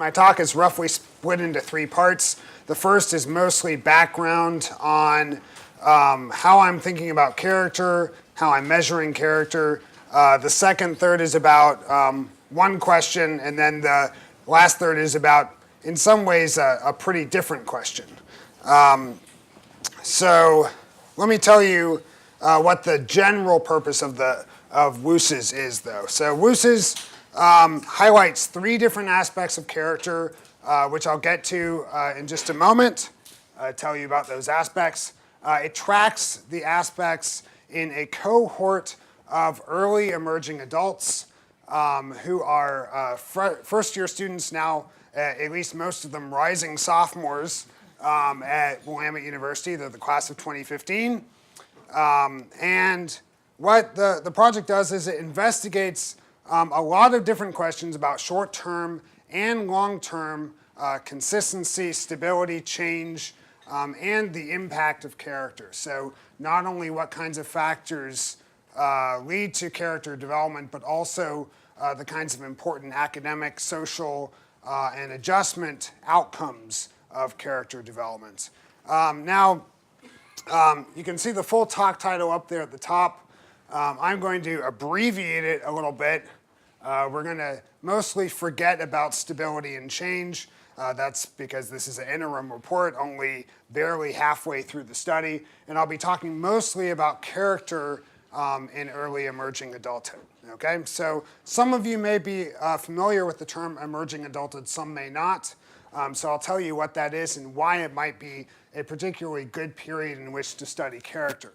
my talk is roughly split into 3 parts. The first is mostly background on how I'm thinking about character, how I'm measuring character. The second third is about one question, and then the last third is about, in some ways, a pretty different question. So let me tell you what the general purpose of WUSES is, though. So WUSES highlights 3 different aspects of character, which I'll get to in just a moment, tell you about those aspects. It tracks the aspects in a cohort of early emerging adults who are first-year students now, at least most of them rising sophomores at Willamette University. They're the class of 2015. And what the project does is it investigates a lot of different questions about short-term and long-term consistency, stability, change, and the impact of character. So not only what kinds of factors lead to character development, but also the kinds of important academic, social, and adjustment outcomes of character development. Now, you can see the full talk title up there at the top. I'm going to abbreviate it a little bit. We're going to mostly forget about stability and change. That's because this is an interim report, only barely halfway through the study. And I'll be talking mostly about character in early emerging adulthood. Okay, so some of you may be familiar with the term emerging adulthood, some may not. So I'll tell you what that is and why it might be a particularly good period in which to study character.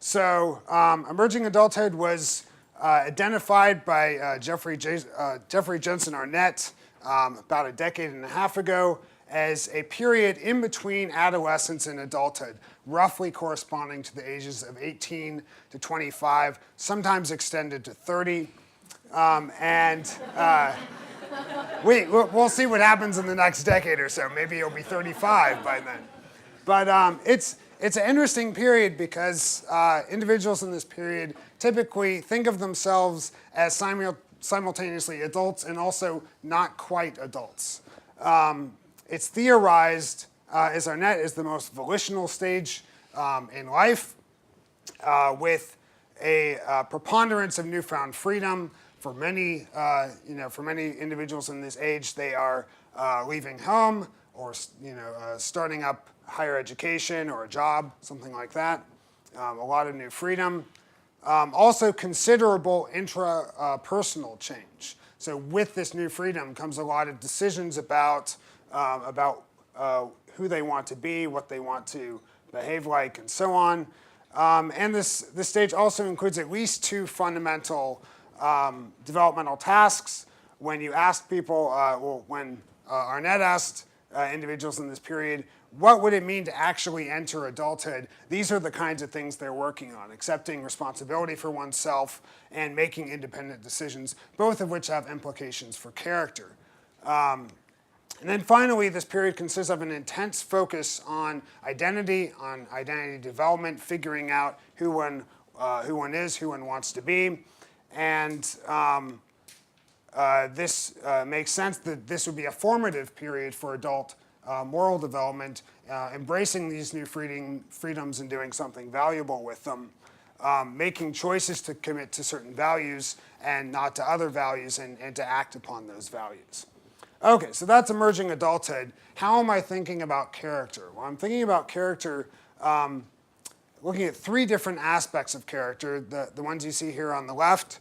So emerging adulthood was identified by Jeffrey Jensen Arnett about a decade and a half ago as a period in between adolescence and adulthood, roughly corresponding to the ages of 18 to 25, sometimes extended to 30. We'll see what happens in the next decade or so. Maybe it'll be 35 by then. But it's an interesting period because individuals in this period typically think of themselves as simultaneously adults and also not quite adults. It's theorized as Arnett is the most volitional stage in life with a preponderance of newfound freedom. For many individuals in this age, they are leaving home or starting up higher education or a job, something like that. A lot of new freedom. Also considerable intrapersonal change. So with this new freedom comes a lot of decisions about who they want to be, what they want to behave like, and so on. And this stage also includes at least 2 fundamental developmental tasks. When you ask people, when Arnett asked individuals in this period, what would it mean to actually enter adulthood? These are the kinds of things they're working on: accepting responsibility for oneself and making independent decisions, both of which have implications for character. And then finally, this period consists of an intense focus on identity development, figuring out who one is, who one wants to be. And this makes sense that this would be a formative period for adult moral development, embracing these new freedoms and doing something valuable with them, making choices to commit to certain values and not to other values, and to act upon those values. Okay, so that's emerging adulthood. How am I thinking about character? Well, I'm thinking about character looking at 3 different aspects of character, the ones you see here on the left: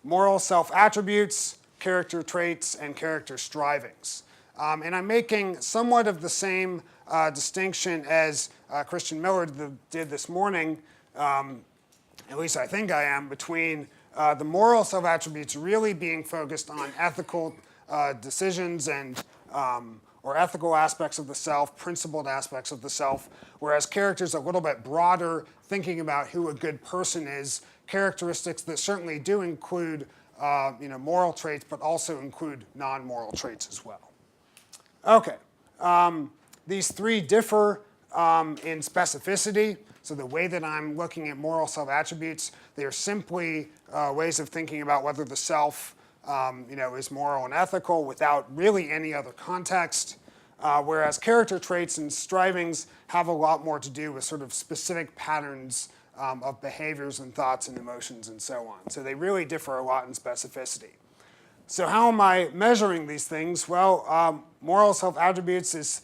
moral self-attributes, character traits, and character strivings. And I'm making somewhat of the same distinction as Christian Miller did this morning, at least I think I am, between the moral self-attributes really being focused on ethical decisions and or ethical aspects of the self, principled aspects of the self, whereas character is a little bit broader, thinking about who a good person is, characteristics that certainly do include moral traits, but also include non-moral traits as well. Okay, these 3 differ in specificity. So the way that I'm looking at moral self-attributes, they are simply ways of thinking about whether the self is moral and ethical without really any other context. Whereas character traits and strivings have a lot more to do with sort of specific patterns of behaviors and thoughts and emotions and so on. So they really differ a lot in specificity. So how am I measuring these things? Well, moral self-attributes is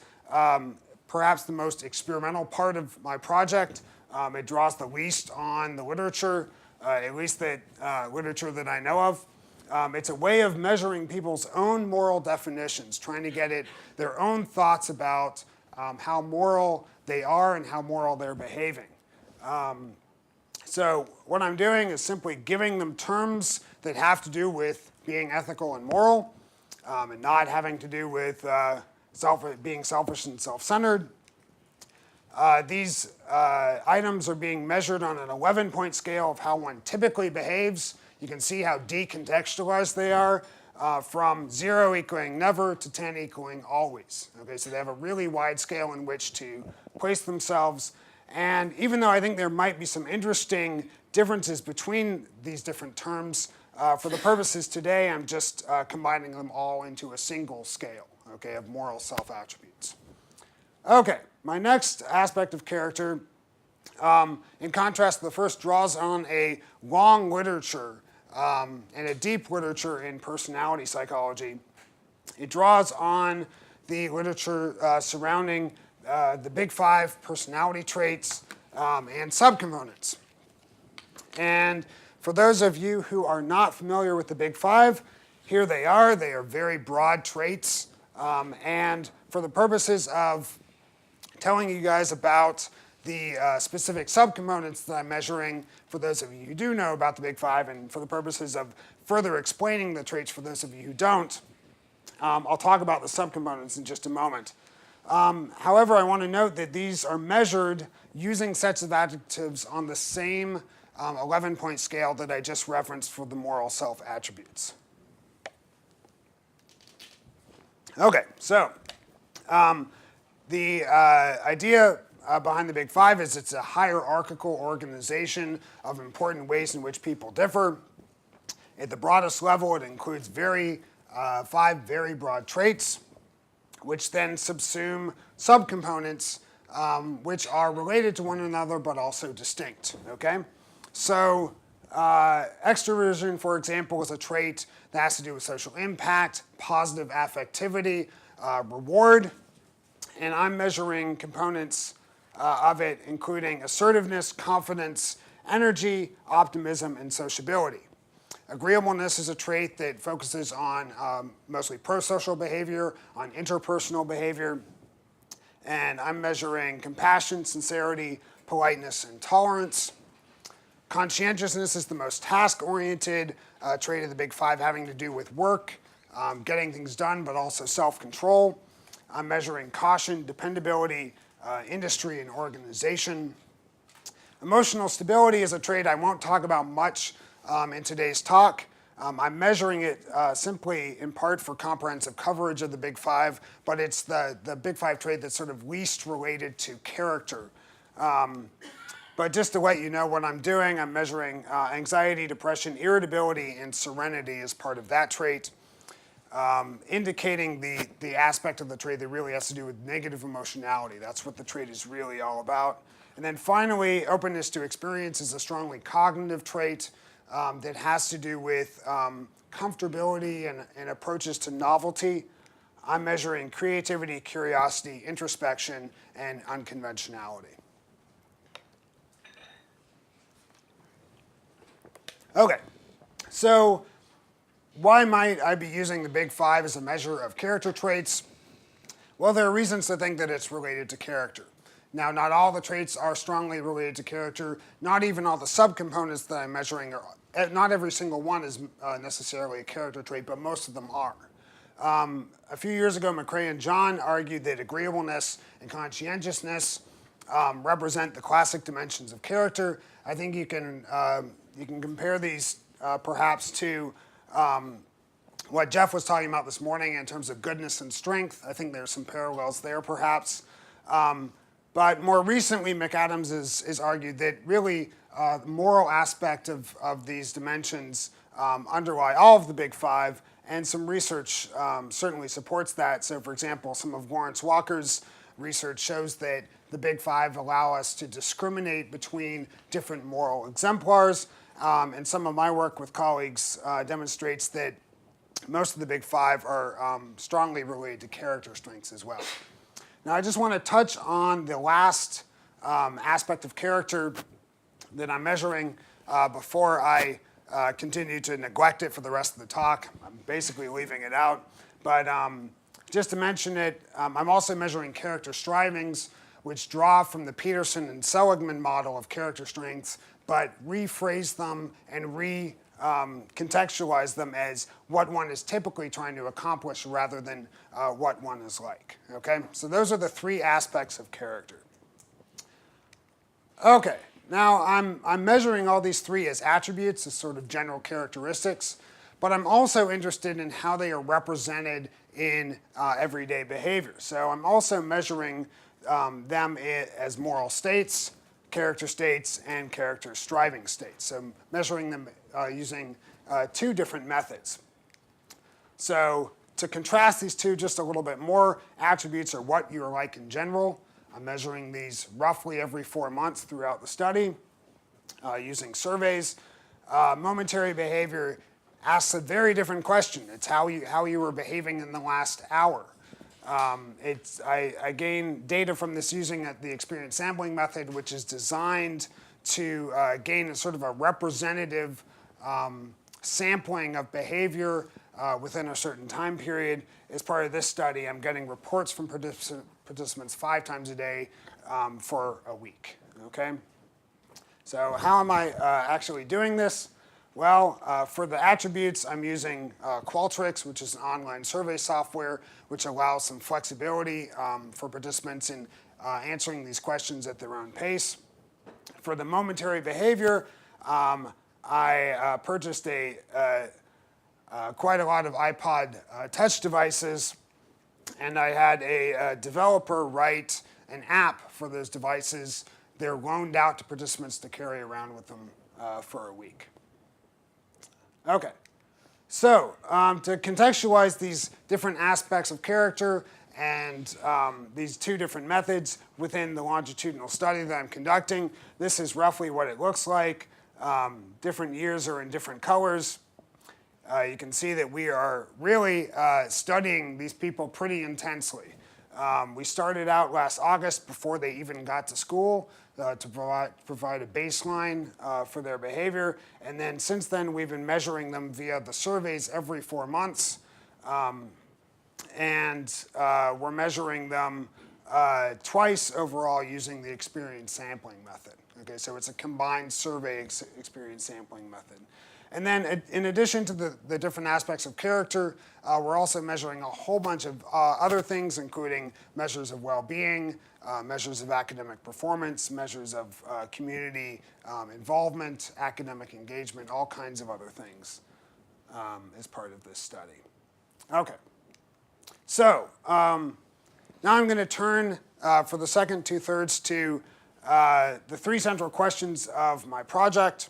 perhaps the most experimental part of my project. It draws the least on the literature, at least the literature that I know of. It's a way of measuring people's own moral definitions, trying to get at their own thoughts about how moral they are and how moral they're behaving. So what I'm doing is simply giving them terms that have to do with being ethical and moral, and not having to do with being selfish and self-centered. These items are being measured on an 11-point scale of how one typically behaves. You can see how decontextualized they are, from 0 equaling never to 10 equaling always. Okay, so they have a really wide scale in which to place themselves. And even though I think there might be some interesting differences between these different terms, for the purposes today, I'm just combining them all into a single scale, okay, of moral self-attributes. Okay, my next aspect of character, in contrast to the first, draws on a long literature and a deep literature in personality psychology. It draws on the literature surrounding the Big Five personality traits and subcomponents. And for those of you who are not familiar with the Big Five, here they are. They are very broad traits. And for the purposes of telling you guys about the specific subcomponents that I'm measuring, for those of you who do know about the Big Five, and for the purposes of further explaining the traits for those of you who don't, I'll talk about the subcomponents in just a moment. However, I want to note that these are measured using sets of adjectives on the same 11-point scale that I just referenced for the moral self-attributes. Okay, so the idea behind the Big Five is it's a hierarchical organization of important ways in which people differ. At the broadest level, it includes 5 very broad traits, which then subsume subcomponents which are related to one another but also distinct. Okay, so extroversion, for example, is a trait that has to do with social impact, positive affectivity, reward, and I'm measuring components of it, including assertiveness, confidence, energy, optimism, and sociability. Agreeableness is a trait that focuses on mostly prosocial behavior, on interpersonal behavior, and I'm measuring compassion, sincerity, politeness, and tolerance. Conscientiousness is the most task-oriented trait of the Big Five, having to do with work, getting things done, but also self-control. I'm measuring caution, dependability, industry, and organization. Emotional stability is a trait I won't talk about much in today's talk. I'm measuring it simply in part for comprehensive coverage of the Big Five, but it's the Big Five trait that's sort of least related to character. But just to let you know what I'm doing, I'm measuring anxiety, depression, irritability, and serenity as part of that trait, indicating the aspect of the trait that really has to do with negative emotionality. That's what the trait is really all about. And then finally, openness to experience is a strongly cognitive trait that has to do with comfortability and approaches to novelty. I'm measuring creativity, curiosity, introspection, and unconventionality. Okay, so why might I be using the Big Five as a measure of character traits? Well, there are reasons to think that it's related to character. Now, not all the traits are strongly related to character. Not even all the subcomponents that I'm measuring are, not every single one is necessarily a character trait, but most of them are. A few years ago, McCrae and John argued that agreeableness and conscientiousness represent the classic dimensions of character. I think you can compare these perhaps to what Jeff was talking about this morning in terms of goodness and strength. I think there's some parallels there perhaps. But more recently, McAdams has argued that really the moral aspect of these dimensions underlie all of the big five, and some research certainly supports that. So for example, some of Lawrence Walker's research shows that the big five allow us to discriminate between different moral exemplars, and some of my work with colleagues demonstrates that most of the big five are strongly related to character strengths as well. Now I just want to touch on the last aspect of character that I'm measuring before I continue to neglect it for the rest of the talk. I'm basically leaving it out. But just to mention it, I'm also measuring character strivings, which draw from the Peterson and Seligman model of character strengths, but rephrase them and contextualize them as what one is typically trying to accomplish rather than what one is like. Okay, so those are the three aspects of character. Okay, now I'm measuring all these three as attributes, as sort of general characteristics, but I'm also interested in how they are represented in everyday behavior. So I'm also measuring them as moral states, character states, and character striving states. So I'm measuring them using two different methods. So to contrast these two just a little bit more, attributes are what you're like in general. I'm measuring these roughly every 4 months throughout the study using surveys. Momentary behavior asks a very different question. It's how you were behaving in the last hour. I gain data from this using the experience sampling method, which is designed to gain a sort of a representative sampling of behavior within a certain time period. As part of this study, I'm getting reports from participants 5 times a day for a week. Okay? So how am I actually doing this? Well, for the attributes, I'm using Qualtrics, which is an online survey software, which allows some flexibility for participants in answering these questions at their own pace. For the momentary behavior, I purchased quite a lot of iPod touch devices, and I had a developer write an app for those devices. They're loaned out to participants to carry around with them for a week. Okay, so to contextualize these different aspects of character and these two different methods within the longitudinal study that I'm conducting, this is roughly what it looks like. Different years are in different colors. You can see that we are really studying these people pretty intensely. We started out last August before they even got to school to provide a baseline for their behavior. And then since then, we've been measuring them via the surveys every 4 months. We're measuring them twice overall using the experience sampling method. Okay, so it's a combined survey experience sampling method. And then in addition to the different aspects of character, we're also measuring a whole bunch of other things, including measures of well-being, measures of academic performance, measures of community involvement, academic engagement, all kinds of other things as part of this study. Okay, so now I'm going to turn for the second 2/3 to the 3 central questions of my project.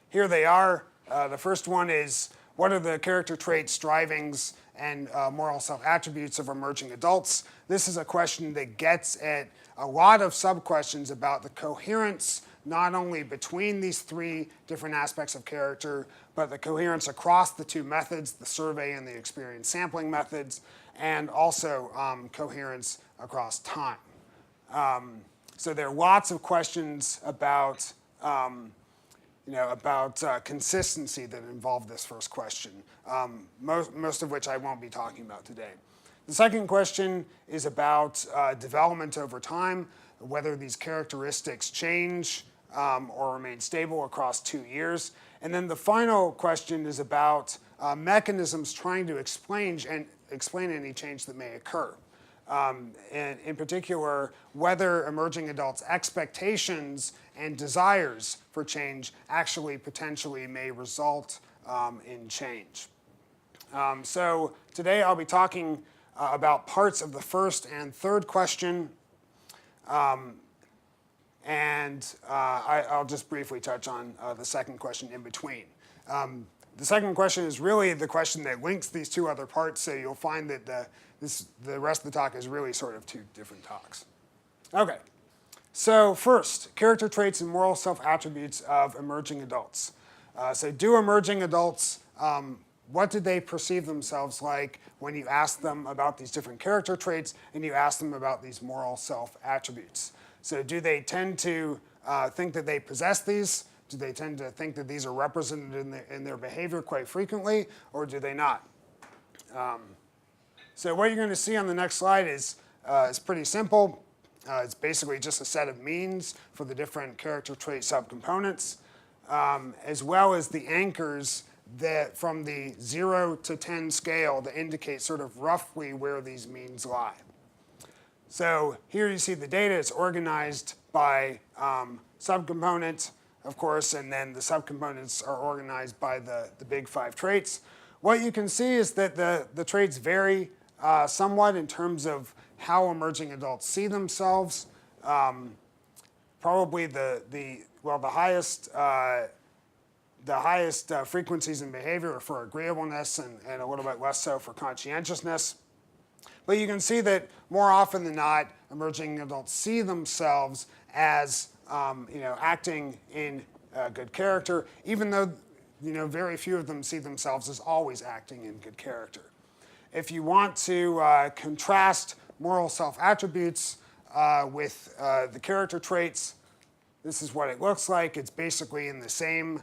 Here they are. The first one is, what are the character traits, strivings, and moral self-attributes of emerging adults? This is a question that gets at a lot of sub-questions about the coherence not only between these 3 different aspects of character, but the coherence across the 2 methods, the survey and the experience sampling methods, and also coherence across time. So there are lots of questions about consistency that involve this first question, most of which I won't be talking about today. The second question is about development over time, whether these characteristics change or remain stable across 2 years. And then the final question is about mechanisms trying to explain any change that may occur. And in particular, whether emerging adults' expectations and desires for change actually potentially may result in change. So today I'll be talking about parts of the first and third question, and I'll just briefly touch on the second question in between. The second question is really the question that links these two other parts, so you'll find that the rest of the talk is really sort of two different talks. Okay, so first, character traits and moral self-attributes of emerging adults. So do emerging adults, what do they perceive themselves like when you ask them about these different character traits and you ask them about these moral self-attributes? So do they tend to think that they possess these? Do they tend to think that these are represented in their behavior quite frequently, or do they not? So what you're going to see on the next slide is pretty simple. It's basically just a set of means for the different character trait subcomponents, as well as the anchors that from the 0 to 10 scale that indicate sort of roughly where these means lie. So here you see the data. It's organized by subcomponent, of course, and then the subcomponents are organized by the big 5 traits. What you can see is that the traits vary somewhat in terms of how emerging adults see themselves. Probably the highest frequencies in behavior are for agreeableness and a little bit less so for conscientiousness. But you can see that more often than not, emerging adults see themselves as acting in good character, even though very few of them see themselves as always acting in good character. If you want to contrast moral self-attributes with the character traits, this is what it looks like. It's basically in the same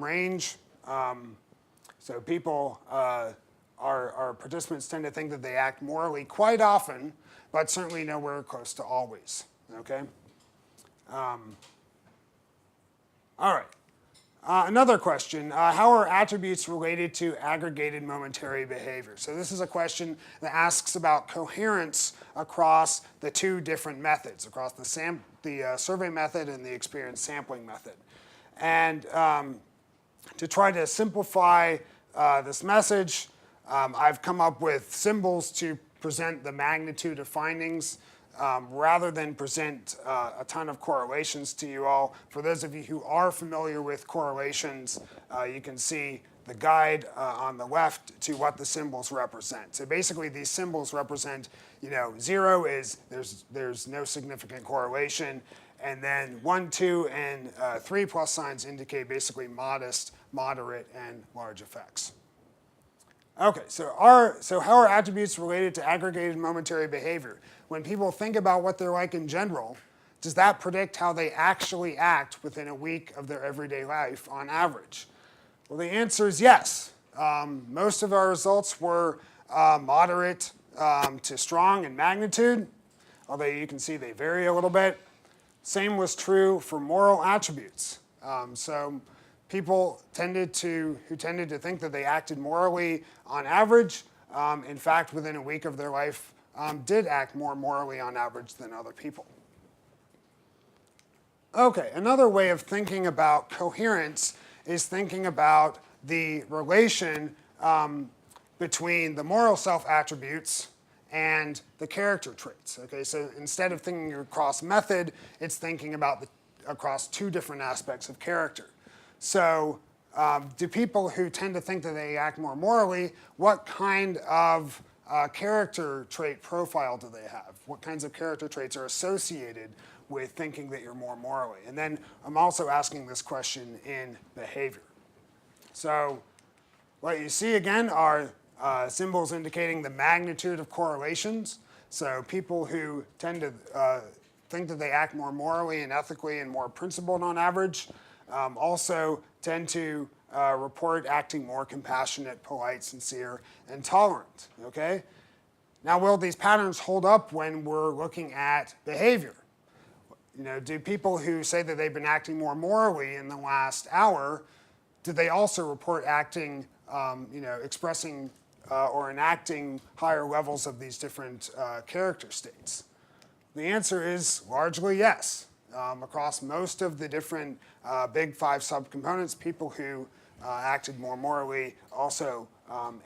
range. So people, our participants tend to think that they act morally quite often, but certainly nowhere close to always. Okay. All right. Another question, how are attributes related to aggregated momentary behavior? So this is a question that asks about coherence across the two different methods, across the survey method and the experience sampling method. And to try to simplify this message, I've come up with symbols to present the magnitude of findings rather than present a ton of correlations to you all. For those of you who are familiar with correlations, you can see the guide on the left to what the symbols represent. So basically these symbols represent, 0 is there's no significant correlation, and then 1, 2, and 3 plus signs indicate basically modest, moderate, and large effects. Okay, so how are attributes related to aggregated momentary behavior? When people think about what they're like in general, does that predict how they actually act within a week of their everyday life on average? Well, the answer is yes. Most of our results were moderate to strong in magnitude, although you can see they vary a little bit. Same was true for moral attributes. So people who tended to think that they acted morally on average, in fact, within a week of their life, did act more morally on average than other people. Okay, another way of thinking about coherence is thinking about the relation between the moral self-attributes and the character traits. Okay, so instead of thinking across method, it's thinking about across two different aspects of character. So do people who tend to think that they act more morally, what kind of character trait profile do they have? What kinds of character traits are associated with thinking that you're more morally? And then I'm also asking this question in behavior. So what you see again are symbols indicating the magnitude of correlations. So people who tend to think that they act more morally and ethically and more principled on average also tend to report acting more compassionate, polite, sincere, and tolerant. Okay? Now, will these patterns hold up when we're looking at behavior? Do people who say that they've been acting more morally in the last hour, do they also report acting, expressing or enacting higher levels of these different character states? The answer is largely yes. Across most of the different big 5 subcomponents, people who acted more morally also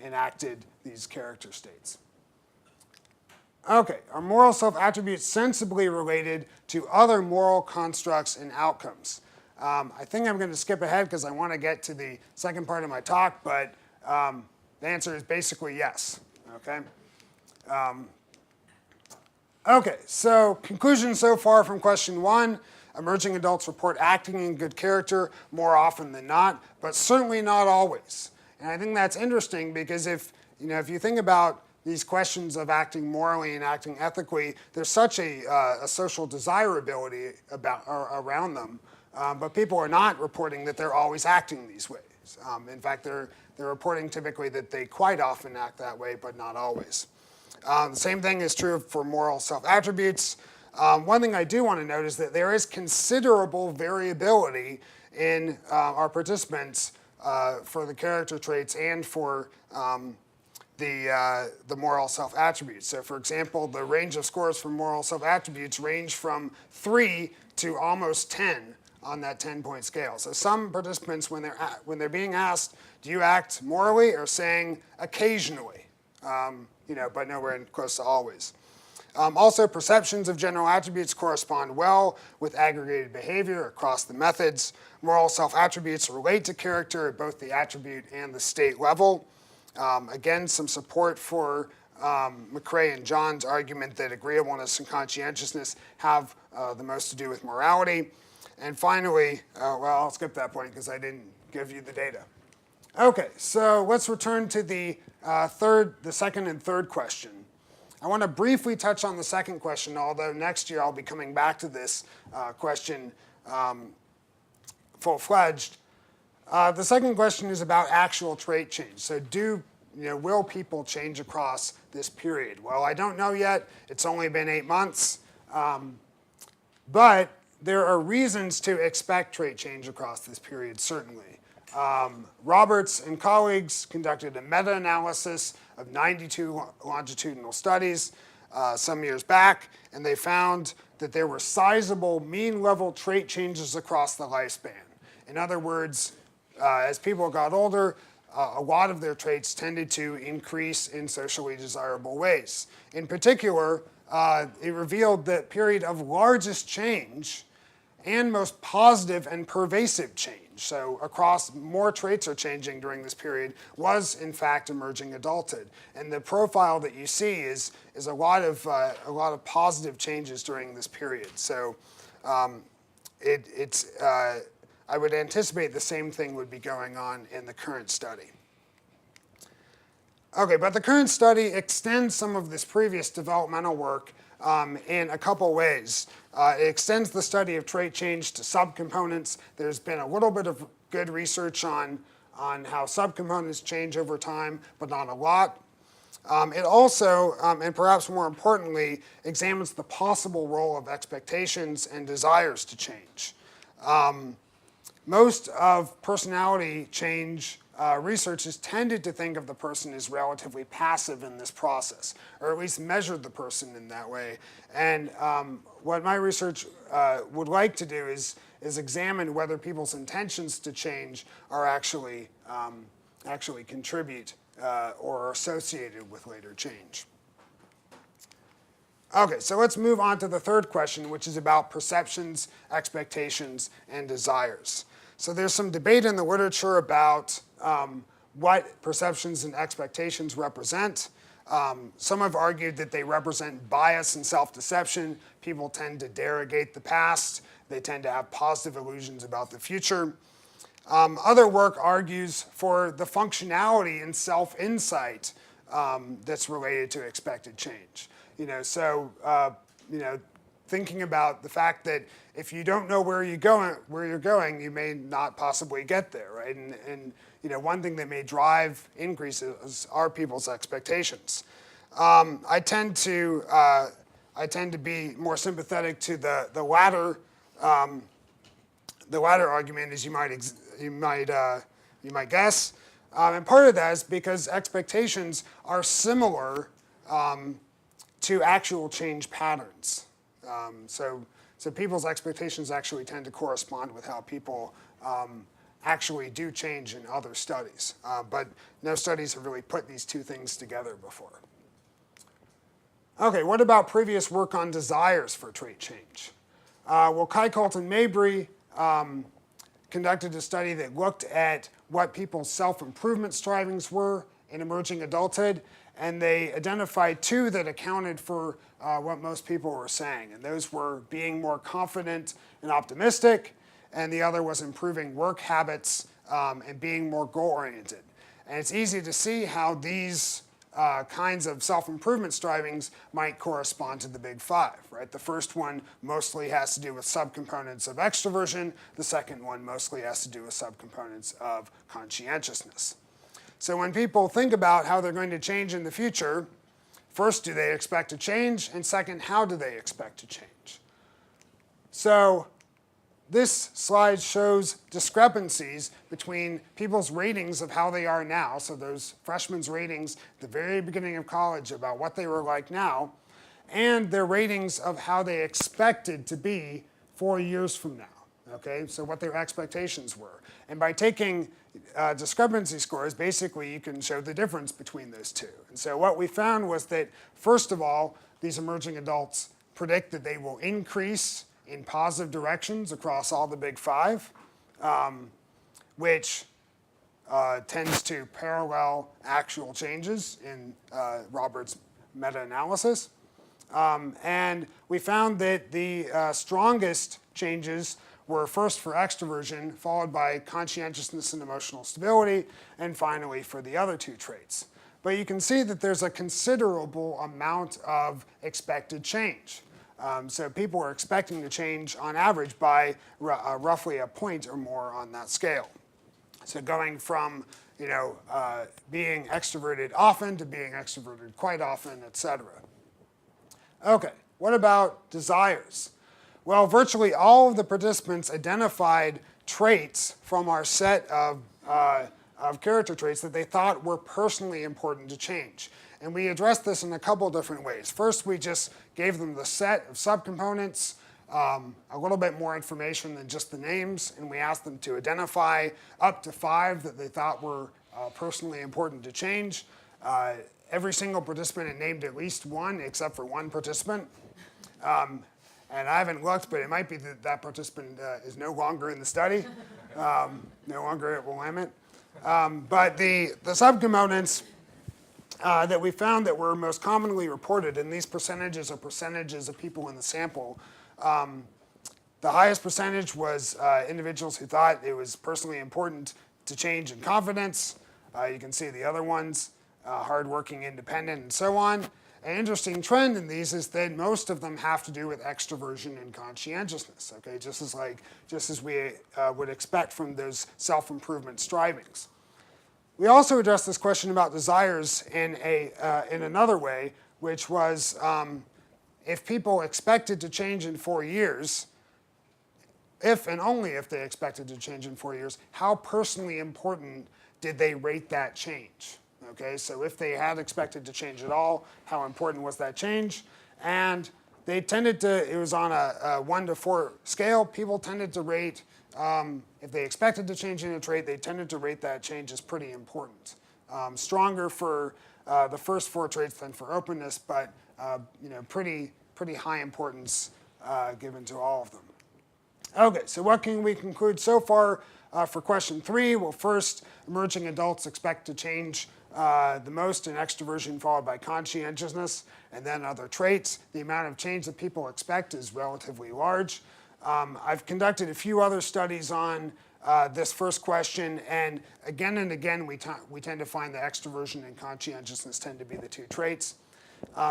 enacted these character states. Okay, are moral self-attributes sensibly related to other moral constructs and outcomes? I think I'm going to skip ahead because I want to get to the second part of my talk, but the answer is basically yes. Okay. Okay, so conclusion so far from question 1. Emerging adults report acting in good character more often than not, but certainly not always. And I think that's interesting because if you think about these questions of acting morally and acting ethically, there's such a social desirability around them, but people are not reporting that they're always acting these ways. In fact, they're reporting typically that they quite often act that way, but not always. The same thing is true for moral self-attributes. One thing I do want to note is that there is considerable variability in our participants for the character traits and for the moral self-attributes. So for example, the range of scores for moral self-attributes range from 3 to almost 10 on that 10-point scale. So some participants, when they're being asked, do you act morally, are saying occasionally, but nowhere close to always. Also, perceptions of general attributes correspond well with aggregated behavior across the methods. Moral self-attributes relate to character at both the attribute and the state level. Again, some support for McRae and John's argument that agreeableness and conscientiousness have the most to do with morality. And finally, I'll skip that point because I didn't give you the data. Okay, so let's return to the second and third question. I want to briefly touch on the second question, although next year I'll be coming back to this question full-fledged. The second question is about actual trait change. So will people change across this period? Well, I don't know yet. It's only been 8 months. But there are reasons to expect trait change across this period, certainly. Roberts and colleagues conducted a meta-analysis of 92 longitudinal studies some years back, and they found that there were sizable mean-level trait changes across the lifespan. In other words, as people got older, a lot of their traits tended to increase in socially desirable ways. In particular, it revealed that period of largest change and most positive and pervasive change, so across more traits are changing during this period, was in fact emerging adulthood. And the profile that you see is a lot of positive changes during this period. So I would anticipate the same thing would be going on in the current study. Okay, but the current study extends some of this previous developmental work in a couple ways. It extends the study of trait change to subcomponents. There's been a little bit of good research on how subcomponents change over time, but not a lot. It also, and perhaps more importantly, examines the possible role of expectations and desires to change. Most of personality change research has tended to think of the person as relatively passive in this process, or at least measured the person in that way. And what my research would like to do is examine whether people's intentions to change are actually contribute or are associated with later change. Okay, so let's move on to the third question, which is about perceptions, expectations, and desires. So there's some debate in the literature about what perceptions and expectations represent. Some have argued that they represent bias and self-deception. People tend to derogate the past. They tend to have positive illusions about the future. Other work argues for the functionality and self-insight that's related to expected change. Thinking about the fact that if you don't know where you're going, you may not possibly get there, right? And one thing that may drive increases are people's expectations. I tend to be more sympathetic to the latter argument, as you might guess, and part of that is because expectations are similar to actual change patterns. So people's expectations actually tend to correspond with how people actually do change in other studies. But no studies have really put these two things together before. Okay, what about previous work on desires for trait change? Well, Keikalt and Mabry conducted a study that looked at what people's self-improvement strivings were in emerging adulthood, and they identified two that accounted for what most people were saying. And those were being more confident and optimistic, and the other was improving work habits and being more goal-oriented. And it's easy to see how these kinds of self-improvement strivings might correspond to the big five, right? The first one mostly has to do with subcomponents of extroversion. The second one mostly has to do with subcomponents of conscientiousness. So when people think about how they're going to change in the future, first, do they expect to change? And second, how do they expect to change? So this slide shows discrepancies between people's ratings of how they are now, so those freshmen's ratings at the very beginning of college about what they were like now, and their ratings of how they expected to be 4 years from now. Okay, so what their expectations were. And by taking discrepancy scores, basically you can show the difference between those two. And so what we found was that, first of all, these emerging adults predict that they will increase in positive directions across all the big five, which tends to parallel actual changes in Robert's meta-analysis. And we found that the strongest changes were first for extroversion, followed by conscientiousness and emotional stability, and finally for the other two traits. But you can see that there's a considerable amount of expected change. So people are expecting to change on average by roughly a point or more on that scale. So going from being extroverted often to being extroverted quite often, etc. Okay, what about desires? Well, virtually all of the participants identified traits from our set of character traits that they thought were personally important to change. And we addressed this in a couple different ways. First, we just gave them the set of subcomponents, a little bit more information than just the names, and we asked them to identify up to 5 that they thought were personally important to change. Every single participant had named at least one, except for one participant. And I haven't looked, but it might be that that participant is no longer in the study, no longer at Willamette. But the subcomponents that we found that were most commonly reported, and these percentages are percentages of people in the sample, the highest percentage was individuals who thought it was personally important to change in confidence. You can see the other ones, hardworking, independent, and so on. An interesting trend in these is that most of them have to do with extroversion and conscientiousness, okay? Just as we would expect from those self-improvement strivings. We also addressed this question about desires in another way, which was if people expected to change in 4 years, if and only if they expected to change in 4 years, how personally important did they rate that change? Okay, so if they had expected to change at all, how important was that change? And they tended to, it was on a 1 to 4 scale, people tended to rate, if they expected to change in a trait, they tended to rate that change as pretty important. Stronger for the first 4 traits than for openness, but pretty high importance given to all of them. Okay, so what can we conclude so far for question 3? Well, first, emerging adults expect to change the most in extroversion, followed by conscientiousness, and then other traits. The amount of change that people expect is relatively large. I've conducted a few other studies on this first question, and again, we tend to find that extroversion and conscientiousness tend to be the 2 traits.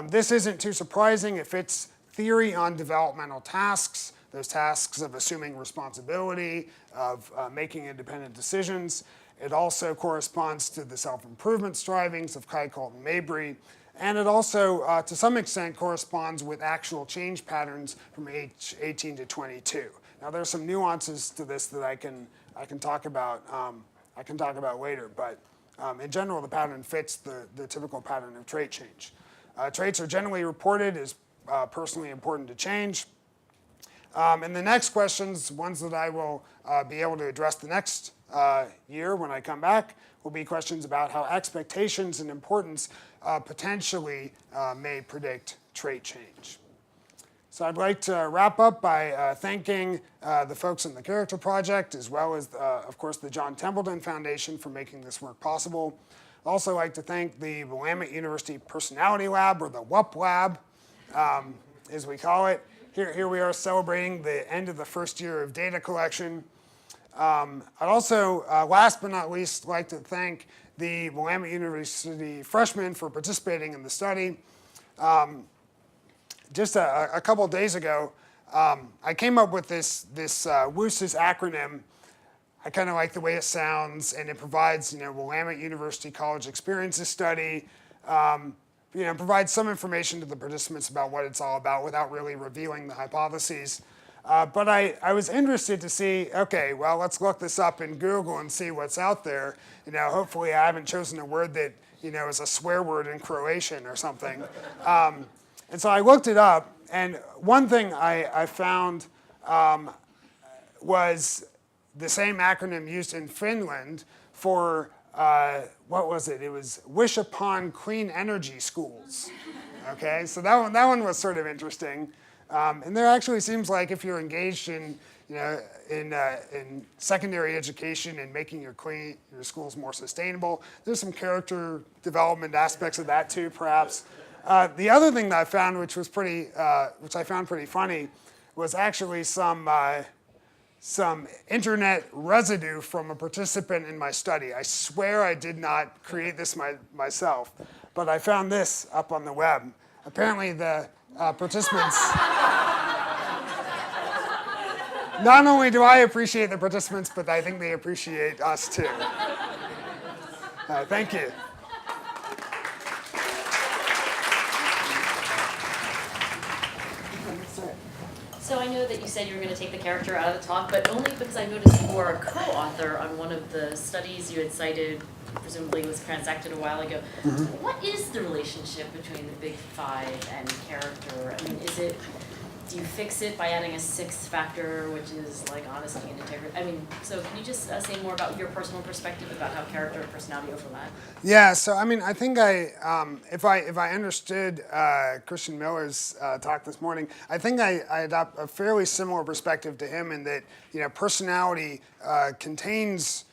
This isn't too surprising. It fits theory on developmental tasks, those tasks of assuming responsibility, of making independent decisions. It also corresponds to the self-improvement strivings of Keikholt and Mabry, and it also, to some extent, corresponds with actual change patterns from age 18 to 22. Now, there's some nuances to this that I can talk about. Later, but in general, the pattern fits the typical pattern of trait change. Traits are generally reported as personally important to change. And the next questions, ones that I will be able to address the next year when I come back, will be questions about how expectations and importance potentially may predict trait change. So I'd like to wrap up by thanking the folks in the Character Project, as well as, of course, the John Templeton Foundation for making this work possible. I'd also like to thank the Willamette University Personality Lab, or the WUP Lab, as we call it. Here we are celebrating the end of the first year of data collection. I'd also, last but not least, like to thank the Willamette University freshmen for participating in the study. Just a couple of days ago, I came up with this WUSES acronym. I kind of like the way it sounds, and it provides, Willamette University College Experiences Study, provides some information to the participants about what it's all about without really revealing the hypotheses. But I was interested to see, okay, well, let's look this up in Google and see what's out there. Hopefully I haven't chosen a word that, is a swear word in Croatian or something. And so I looked it up, and one thing I found was the same acronym used in Finland for, what was it? It was Wish Upon Clean Energy Schools. Okay, so that one was sort of interesting. And there actually seems like if you're engaged in, in secondary education and making your schools more sustainable, there's some character development aspects of that too, perhaps. The other thing that I found, which I found pretty funny, was actually some internet residue from a participant in my study. I swear I did not create this myself, but I found this up on the web. Apparently the participants, not only do I appreciate the participants, but I think they appreciate us too. Thank you. So I know that you said you were going to take the character out of the talk, but only because I noticed you were a co-author on one of the studies you had cited, presumably was transacted a while ago. Mm-hmm. What is the relationship between the big five and character? I mean, do you fix it by adding a sixth factor, which is like honesty and integrity? I mean, so can you just say more about your personal perspective about how character and personality overlap? Yeah, so I mean, I think if I understood Christian Miller's talk this morning, I think I adopt a fairly similar perspective to him in that, personality contains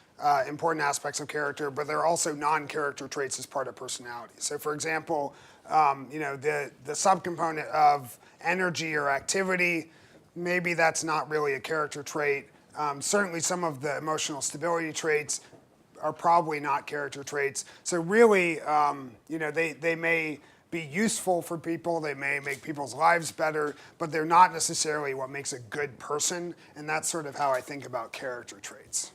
important aspects of character, but there are also non-character traits as part of personality. So for example, the subcomponent of energy or activity, maybe that's not really a character trait. Certainly some of the emotional stability traits are probably not character traits. So really, they may be useful for people, they may make people's lives better, but they're not necessarily what makes a good person, and that's sort of how I think about character traits.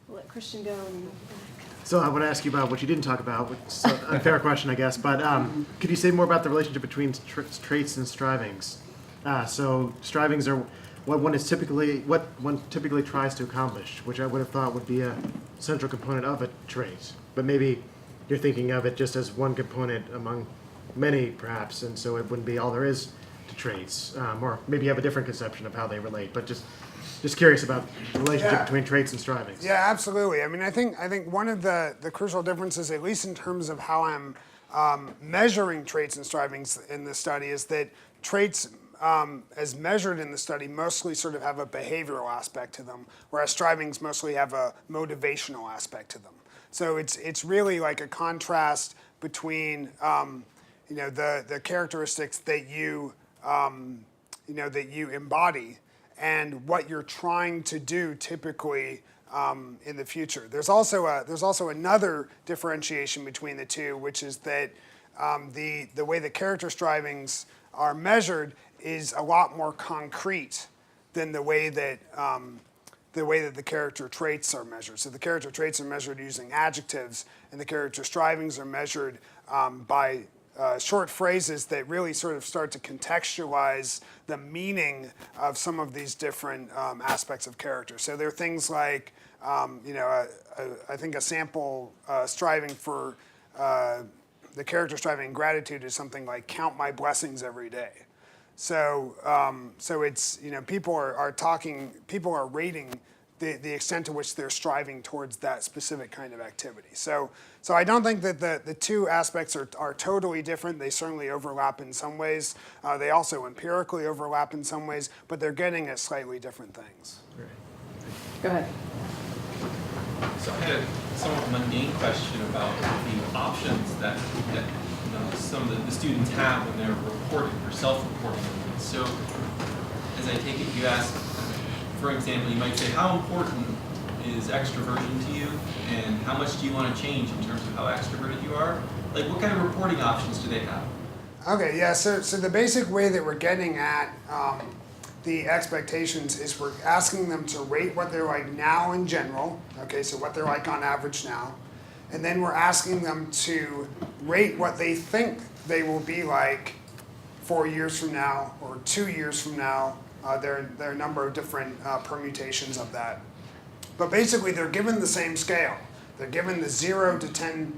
We'll let Christian go. So I want to ask you about what you didn't talk about, which is an unfair question, I guess, but could you say more about the relationship between traits and strivings? So strivings are what one typically tries to accomplish, which I would have thought would be a central component of a trait. But maybe you're thinking of it just as one component among many, perhaps, and so it wouldn't be all there is to traits. Or maybe you have a different conception of how they relate, but just curious about the relationship between traits and strivings. Yeah, absolutely. I mean, I think one of the crucial differences, at least in terms of how I'm measuring traits and strivings in the study, is that traits, as measured in the study, mostly sort of have a behavioral aspect to them, whereas strivings mostly have a motivational aspect to them. So it's really like a contrast between the characteristics that you embody and what you're trying to do typically in the future. There's also another differentiation between the two, which is that the way the character strivings are measured is a lot more concrete than the way that the character traits are measured. So the character traits are measured using adjectives, and the character strivings are measured by short phrases that really sort of start to contextualize the meaning of some of these different aspects of character. So there are things like, I think a sample striving for the character striving in gratitude is something like count my blessings every day. So it's, people are rating the extent to which they're striving towards that specific kind of activity. So I don't think that the two aspects are totally different. They certainly overlap in some ways. They also empirically overlap in some ways, but they're getting at slightly different things. Go ahead. So I had a somewhat mundane question about the options that some of the students have when they're reporting or self-reporting. So as I take it, you ask, for example, you might say, how important is extroversion to you, and how much do you want to change in terms of how extroverted you are? Like, what kind of reporting options do they have? Okay, yeah, so the basic way that we're getting at the expectations is we're asking them to rate what they're like now in general, okay, so what they're like on average now, and then we're asking them to rate what they think they will be like 4 years from now or 2 years from now. There are a number of different permutations of that. But basically, they're given the same scale. They're given the 0 to 10,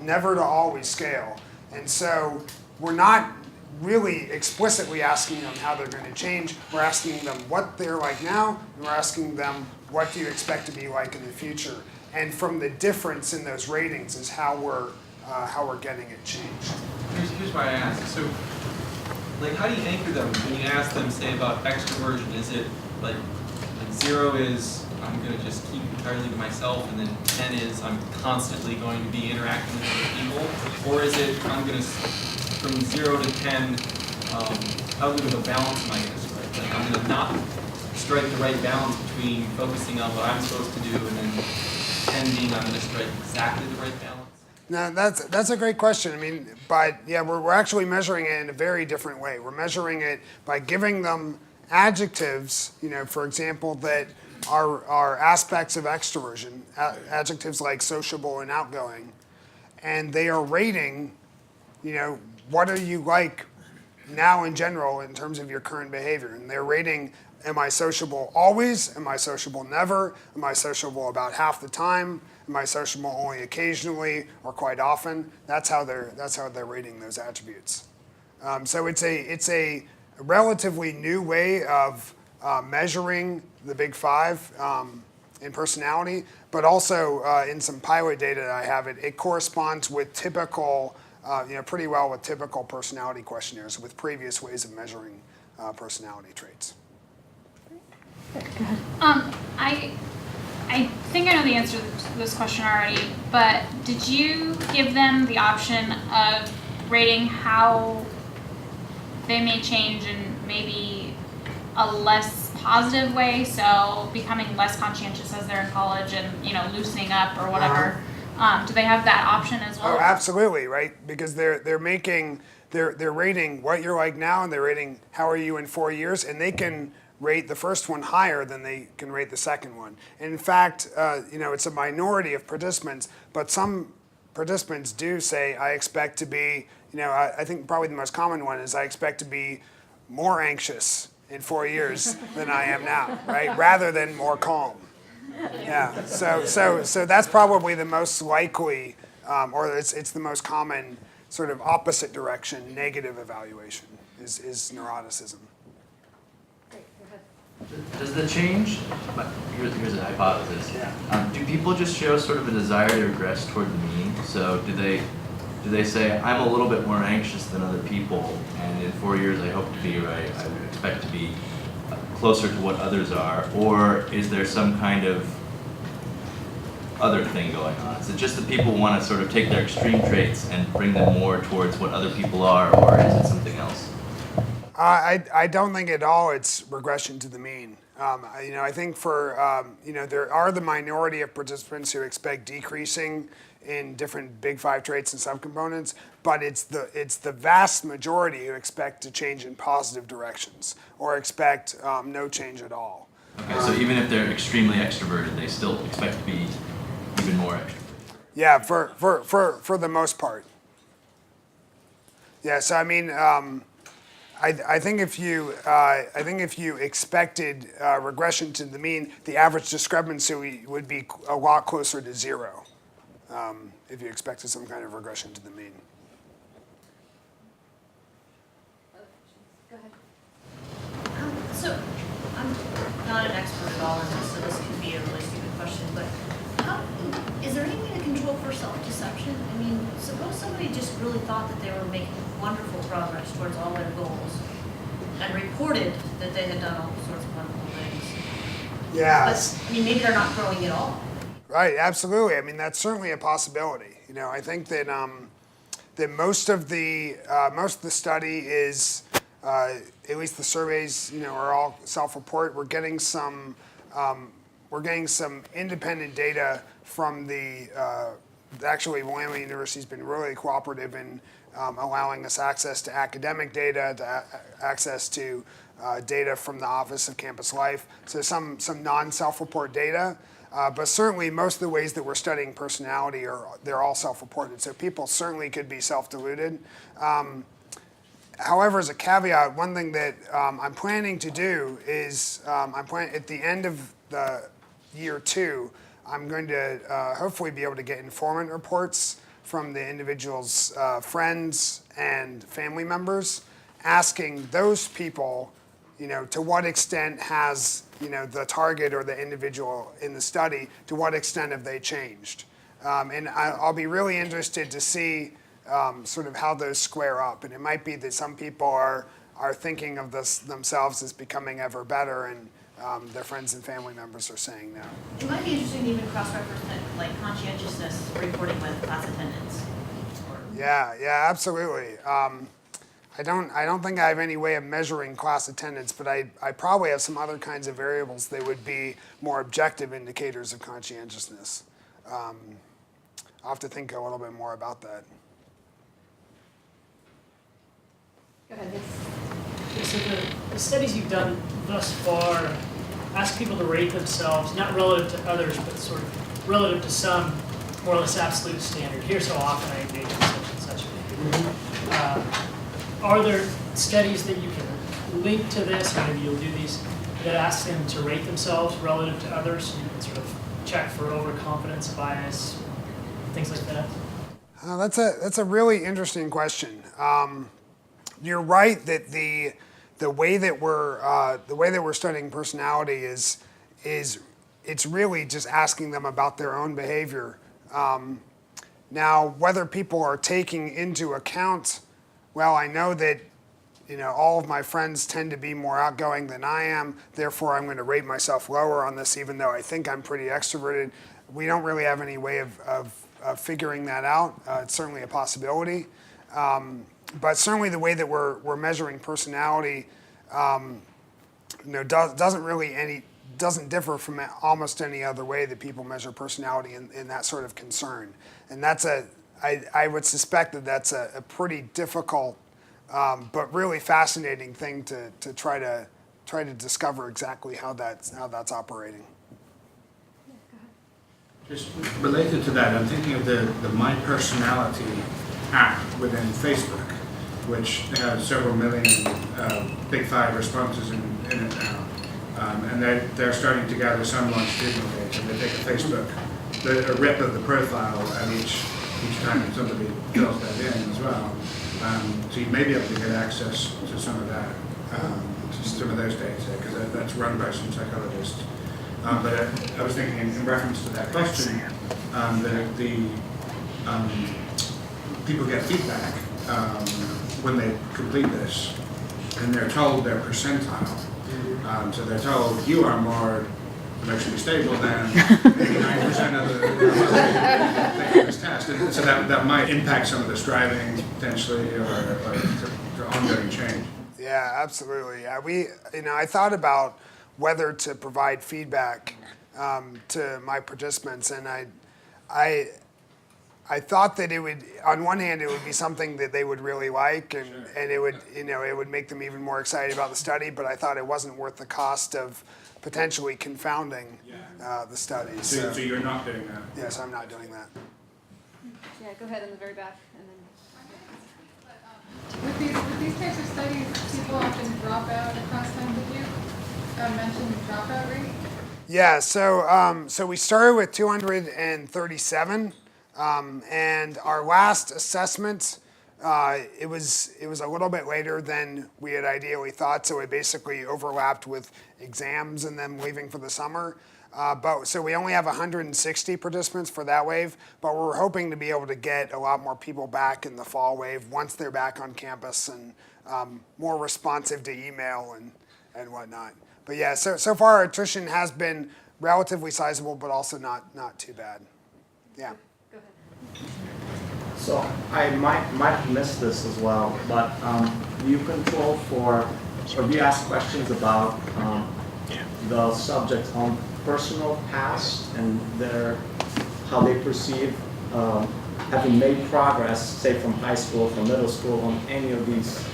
never to always scale. And so we're not really explicitly asking them how they're going to change. We're asking them what they're like now, and we're asking them what do you expect to be like in the future. And from the difference in those ratings is how we're getting it changed. Here's why I ask. So, like, how do you anchor them when you ask them, say, about extroversion? Is it like 0 is I'm going to just keep entirely to myself, and then 10 is I'm constantly going to be interacting with other people? Or is it I'm going to, from 0 to 10, how good of a balance am I going to strike? Like, I'm going to not strike the right balance between focusing on what I'm supposed to do and then 10 being I'm going to strike exactly the right balance? No, that's a great question. I mean, but yeah, we're actually measuring it in a very different way. We're measuring it by giving them adjectives, for example, that are aspects of extroversion, adjectives like sociable and outgoing, and they are rating, what are you like now in general in terms of your current behavior, and they're rating. Am I sociable always? Am I sociable never? Am I sociable about half the time? Am I sociable only occasionally or quite often? That's how they're rating those attributes. So it's a relatively new way of measuring the Big Five in personality, but also in some pilot data that I have, it corresponds with typical, pretty well with typical personality questionnaires with previous ways of measuring personality traits. I think I know the answer to this question already, but did you give them the option of rating how they may change in maybe a less positive way, so becoming less conscientious as they're in college and loosening up or whatever? Do they have that option as well? Oh, absolutely, right? Because they're rating what you're like now, and they're rating how are you in 4 years, and they can rate the first one higher than they can rate the second one. And in fact, it's a minority of participants, but some participants do say, I expect to be, I think probably the most common one is I expect to be more anxious in 4 years than I am now, right? Rather than more calm. Yeah, so that's probably the most likely, or it's the most common sort of opposite direction, negative evaluation is neuroticism. Does the change, here's an hypothesis, do people just show sort of a desire to regress toward the mean? So do they say, I'm a little bit more anxious than other people, and in 4 years I hope to be right, I would expect to be closer to what others are? Or is there some kind of other thing going on? Is it just that people want to sort of take their extreme traits and bring them more towards what other people are, or is it something else? I don't think at all it's regression to the mean. I think there are the minority of participants who expect decreasing in different Big Five traits and subcomponents, but it's the vast majority who expect to change in positive directions or expect no change at all. Okay, so even if they're extremely extroverted, they still expect to be even more extroverted. Yeah, for the most part. Yeah, so I mean. I think if you expected regression to the mean, the average discrepancy would be a lot closer to 0. If you expected some kind of regression to the mean. So I'm not an expert at all in this, so this could be a really stupid question, but is there any way to control for self-deception? I mean, suppose somebody just really thought that they were making wonderful progress towards all their goals and reported that they had done all sorts of wonderful things. Yeah. But, I mean, maybe they're not growing at all. Right, absolutely. I mean, that's certainly a possibility. You know, I think that that most of the study is, at least the surveys, you know, are all self-report. We're getting some independent data from actually Willamette University's been really cooperative in allowing us access to academic data, access to data from the Office of Campus Life. So some non-self-report data. But certainly most of the ways that we're studying personality they're all self-reported. So people certainly could be self-deluded. However, as a caveat, one thing that I'm planning to do is at the end of the year 2, I'm going to hopefully be able to get informant reports from the individual's friends and family members, asking those people, you know, to what extent has, you know, the target or the individual in the study, to what extent have they changed? And I'll be really interested to see sort of how those square up. And it might be that some people are thinking of themselves as becoming ever better, and their friends and family members are saying no. It might be interesting to even cross-reference like conscientiousness reporting with class attendance. Yeah, absolutely. I don't think I have any way of measuring class attendance, but I probably have some other kinds of variables that would be more objective indicators of conscientiousness. I'll have to think a little bit more about that. Go ahead, yes. Yeah, so the studies you've done thus far ask people to rate themselves, not relative to others, but sort of relative to some more or less absolute standard. Here's how often I engage in such and such behavior. Are there studies that you can link to this, or maybe you'll do these, that ask them to rate themselves relative to others, so you can sort of check for overconfidence bias, things like that? That's a really interesting question. You're right that the way that we're studying personality is it's really just asking them about their own behavior. Now, whether people are taking into account, well, I know that, you know, all of my friends tend to be more outgoing than I am, therefore I'm going to rate myself lower on this, even though I think I'm pretty extroverted. We don't really have any way of figuring that out. It's certainly a possibility. But certainly the way that we're measuring personality, you know, doesn't differ from almost any other way that people measure personality in that sort of concern. And I would suspect that that's a pretty difficult but really fascinating thing to try to discover exactly how that's operating. Just related to that, I'm thinking of the My Personality app within Facebook, which has several million Big Five responses in it now. And they're starting to gather some longitudinal data. They take a rip of the profile at each time somebody fills that in as well. So you may be able to get access to some of that, to some of those data, because that's run by some psychologists. But I was thinking in reference to that question, that people get feedback when they complete this, and they're told their percentile. So they're told, you are more emotionally stable than 89% of the taking this test. And so that might impact some of the striving potentially, or ongoing change. Yeah, absolutely. Yeah, I thought about whether to provide feedback to my participants, and I thought that it would, on one hand, it would be something that they would really like, and it would, it would make them even more excited about the study. But I thought it wasn't worth the cost of potentially confounding the study. So you're not doing that? Yes, I'm not doing that. Yeah, go ahead in the very back, and then. With these types of studies, people often drop out across time. Did you mention the dropout rate? Yeah, so we started with 237, and our last assessment it was a little bit later than we had ideally thought, so it basically overlapped with exams and them leaving for the summer. So we only have 160 participants for that wave, but we're hoping to be able to get a lot more people back in the fall wave once they're back on campus and more responsive to email and whatnot. But yeah, so far our attrition has been relatively sizable, but also not too bad. Yeah. Go ahead. So I might have missed this as well, but do you control for, or do you ask questions about the subject's own personal past and how they perceive having made progress, say from high school, from middle school, on any of these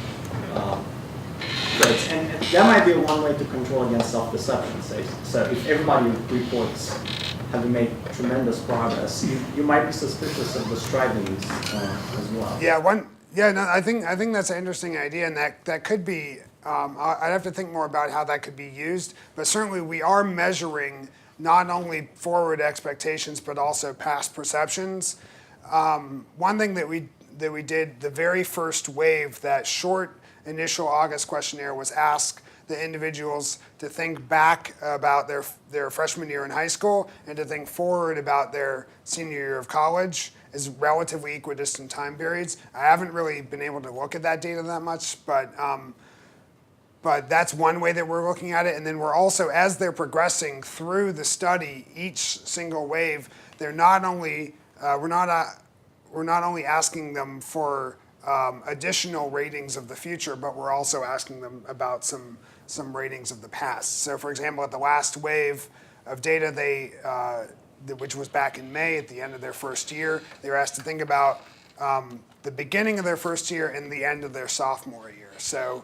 traits? And that might be one way to control against self-deception, say. So if everybody reports having made tremendous progress, you might be suspicious of the strivings as well. I think that's an interesting idea, and that could be. I'd have to think more about how that could be used, but certainly we are measuring not only forward expectations but also past perceptions. One thing that we did, the very first wave, that short initial August questionnaire, was ask the individuals to think back about their freshman year in high school and to think forward about their senior year of college as relatively equidistant time periods. I haven't really been able to look at that data that much, but that's one way that we're looking at it. And then we're also, as they're progressing through the study, each single wave, we're not only asking them for additional ratings of the future, but we're also asking them about some ratings of the past. So for example, at the last wave of data, which was back in May at the end of their first year, they were asked to think about the beginning of their first year and the end of their sophomore year. So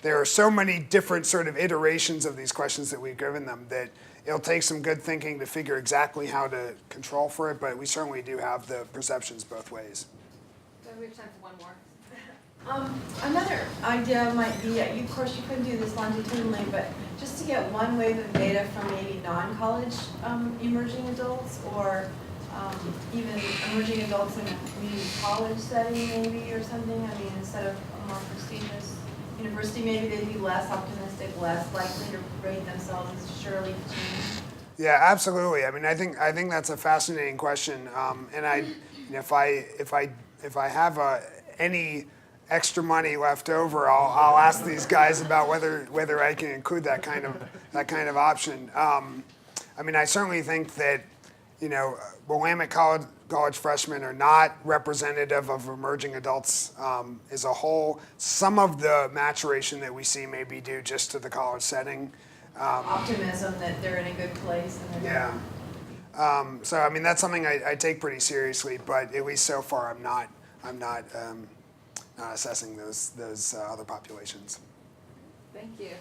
there are so many different sort of iterations of these questions that we've given them that it'll take some good thinking to figure exactly how to control for it, but we certainly do have the perceptions both ways. So we have time for one more. Another idea might be, of course you couldn't do this longitudinally, but just to get one wave of data from maybe non-college emerging adults, or even emerging adults in a community college setting maybe, or something. I mean, instead of a more prestigious university, maybe they'd be less optimistic, less likely to rate themselves as surely to change. Yeah, absolutely. I mean, I think that's a fascinating question, and if I have any extra money left over, I'll ask these guys about whether I can include that kind of option. I mean, I certainly think that Willamette college freshmen are not representative of emerging adults as a whole. Some of the maturation that we see may be due just to the college setting. Optimism that they're in a good place. And yeah. So I mean, that's something I take pretty seriously, but at least so far I'm not assessing those other populations. Thank you.